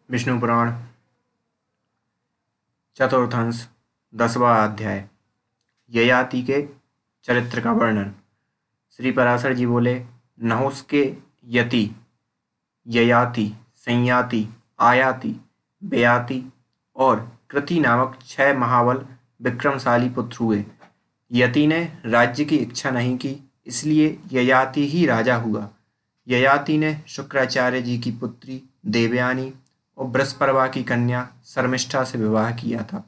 विष्णु पुराण चतुर्थंश 10वां अध्याय ययाति के चरित्र का वर्णन। श्री पराशर जी बोले, नहुस के यति, ययाति, संयाति, आयाति, बेयाति और कृति नामक 6 महाबल विक्रमशाली पुत्र हुए। यति ने राज्य की इच्छा नहीं की, इसलिए ययाति ही राजा हुआ। ययाति ने शुक्राचार्य जी की पुत्री देवयानी और बृहस्पति की कन्या शर्मिष्ठा से विवाह किया था।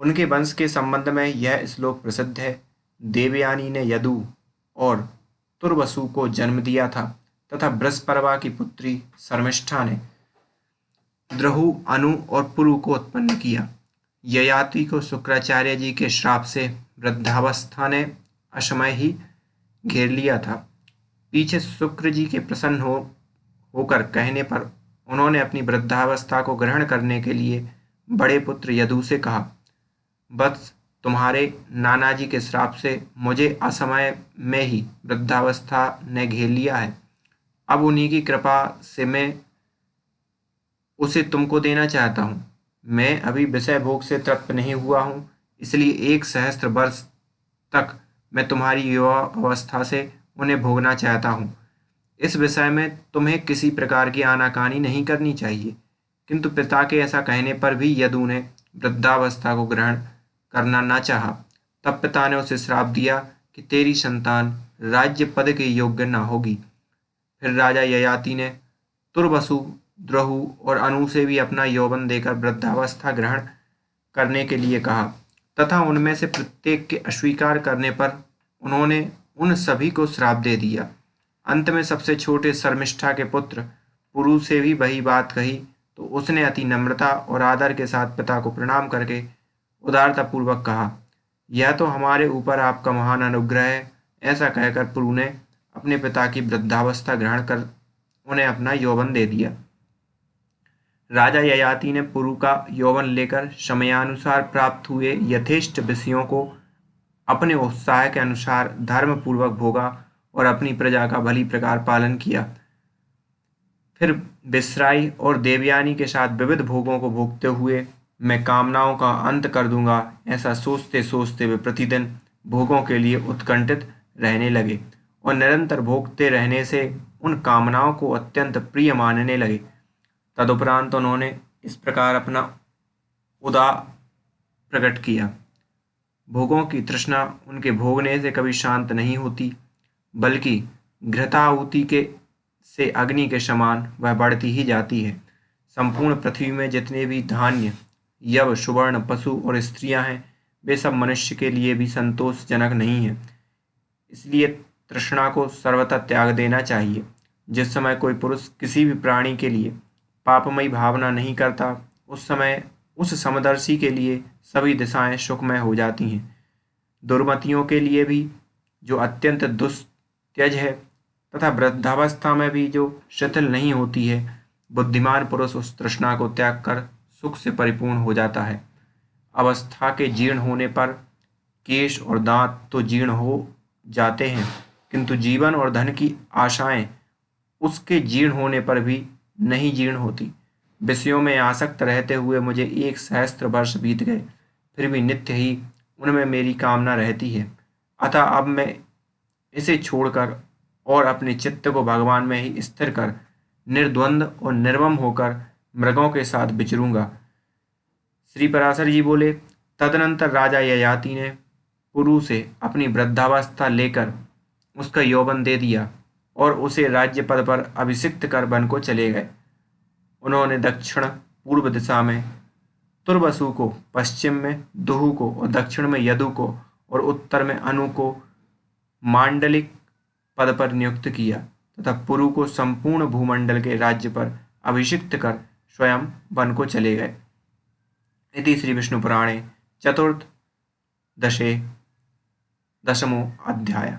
उनके वंश के संबंध में यह श्लोक प्रसिद्ध है। देवयानी ने यदु और तुर्वसु को जन्म दिया था तथा बृहस्पति की पुत्री शर्मिष्ठा ने द्रहु, अनु और पुरु को उत्पन्न किया। ययाति को शुक्राचार्य जी के श्राप से वृद्धावस्था ने असमय ही घेर लिया था। पीछे शुक्र जी के प्रसन्न होकर कहने पर उन्होंने अपनी वृद्धावस्था को ग्रहण करने के लिए बड़े पुत्र यदु से कहा, वत्स, तुम्हारे नाना जी के श्राप से मुझे असमय में ही वृद्धावस्था ने घेर लिया है। अब उन्हीं की कृपा से मैं उसे तुमको देना चाहता हूँ। मैं अभी विषय भोग से तृप्त नहीं हुआ हूँ, इसलिए 1 सहस्त्र वर्ष तक मैं तुम्हारी युवा अवस्था से उन्हें भोगना चाहता हूँ। इस विषय में तुम्हें किसी प्रकार की आनाकानी नहीं करनी चाहिए। किंतु पिता के ऐसा कहने पर भी यदु ने वृद्धावस्था को ग्रहण करना न चाहा। तब पिता ने उसे श्राप दिया कि तेरी संतान राज्य पद के योग्य न होगी। फिर राजा ययाति ने तुर्वसु, द्रहु और अनु से भी अपना यौवन देकर वृद्धावस्था ग्रहण करने के लिए कहा तथा उनमें से प्रत्येक के अस्वीकार करने पर उन्होंने उन सभी को श्राप दे दिया। अंत में सबसे छोटे शर्मिष्ठा के पुत्र पुरु से भी वही बात कही तो उसने अति नम्रता और आदर के साथ पिता को प्रणाम करके उदारतापूर्वक कहा, यह तो हमारे ऊपर आपका महान अनुग्रह है। ऐसा कहकर पुरु ने अपने पिता की वृद्धावस्था ग्रहण कर उन्हें अपना यौवन दे दिया। राजा ययाति ने पुरु का यौवन लेकर समयानुसार प्राप्त हुए यथेष्ट विषयों को अपने उत्साह के अनुसार धर्मपूर्वक भोगा और अपनी प्रजा का भली प्रकार पालन किया। फिर विश्राई और देवयानी के साथ विविध भोगों को भोगते हुए मैं कामनाओं का अंत कर दूंगा, ऐसा सोचते सोचते वे प्रतिदिन भोगों के लिए उत्कंठित रहने लगे और निरंतर भोगते रहने से उन कामनाओं को अत्यंत प्रिय मानने लगे। तदुपरांत उन्होंने इस प्रकार अपना उदा प्रकट किया, भोगों की तृष्णा उनके भोगने से कभी शांत नहीं होती, बल्कि घृताहुति के से अग्नि के समान वह बढ़ती ही जाती है। संपूर्ण पृथ्वी में जितने भी धान्य, यव, सुवर्ण, पशु और स्त्रियां हैं, वे सब मनुष्य के लिए भी संतोषजनक नहीं है। इसलिए तृष्णा को सर्वथा त्याग देना चाहिए। जिस समय कोई पुरुष किसी भी प्राणी के लिए पापमयी भावना नहीं करता, उस समय उस समदर्शी के लिए सभी दिशाएं सुखमय हो जाती हैं। दुर्मतियों के लिए भी, जो अत्यंत दुस्त्यज है, तथा वृद्धावस्था में भी जो शिथिल नहीं होती है, बुद्धिमान पुरुष उस तृष्णा को त्याग कर सुख से परिपूर्ण हो जाता है। अवस्था के जीर्ण होने पर केश और दांत तो जीर्ण हो जाते हैं, किंतु जीवन और धन की आशाएं उसके जीर्ण होने पर भी नहीं जीर्ण होती। विषयों में आसक्त रहते हुए मुझे 1 सहस्त्र वर्ष बीत गए, फिर भी नित्य ही उनमें मेरी कामना रहती है। अतः अब मैं इसे छोड़कर और अपने चित्त को भगवान में ही स्थिर कर निर्द्वंद और निर्मम होकर मृगों के साथ विचरूंगा। श्री पराशर जी बोले, तदनंतर राजा ययाति ने पुरु से अपनी वृद्धावस्था लेकर उसका यौवन दे दिया और उसे राज्य पद पर अभिषिक्त कर वन को चले गए। उन्होंने दक्षिण पूर्व दिशा में तुर्वसु को, पश्चिम में दुहु को और दक्षिण में यदु को और उत्तर में अनु को मांडलिक पद पर नियुक्त किया तथा पुरु को संपूर्ण भूमंडल के राज्य पर अभिषिक्त कर स्वयं वन को चले गए। इति श्री विष्णु पुराणे चतुर्दशे 10वां अध्याय।